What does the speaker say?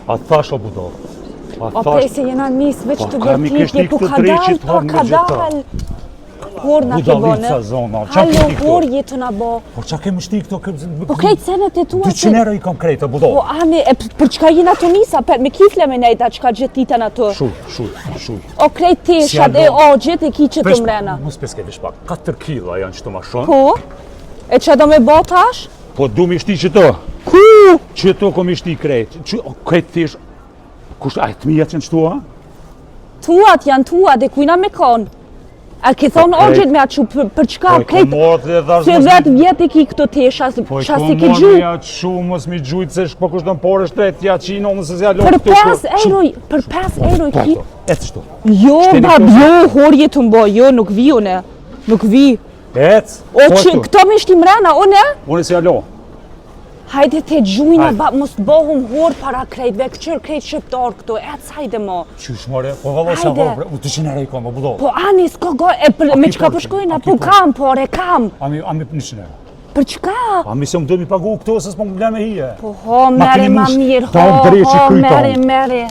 A thash o budall. O prej se jena njës veç të kemi vërtitje, kështu ku ka të dal, treqit, po ka dal. Por na ke bone. Budallica zona. Halo, por jetë na bo. Po qa kemi shti këto? Po krejt senet e tua 200 euro i kam krejt, budall. Po ani, për çka jena të nisa, me kifle me nejta, çka gjetitën atë. Shuj. O krejt teshat e ogjet e ki që të mrena. Mos peske vish pak, 4 kila janë që të ma shonë. Po? E që do me bo tash? Po du mi shti që to. Ku? Që to kom i shti krejt. Krejt thish, kusht, a e të mijat që në qëtua? Tuat janë tua, dhe kujna me konë. A ke thonë ogjet me atë që për çka krejt? Se 10 vjet i ki këto tesha, qas i ki gju. Po i ja shumë, mos mi gjujtë se po kushton por është 3 ja qino, mëse se ja lojtë Për 5 euro i ki? Ecë shto. Jo, bab, jo, horje të mbo, jo, nuk vi une. Nuk vi. Ecë. O që këto me shti mrena, une? Une se ja lo. Hajde te gjujna, bab, mos të bohum hor para krejtve, këqër krejt shqiptar këto, hajde mo. Qysh more, po valo se avor, 200 euro i kam, o budol. Po ani, s'ko go, me qka përshkojna, po kam, por e kam. Ami 100 euro. Për çka? Ami se më do mi pagu këto, se s'po më bleme hije. Po ho, mere ma mirë, ho, mere.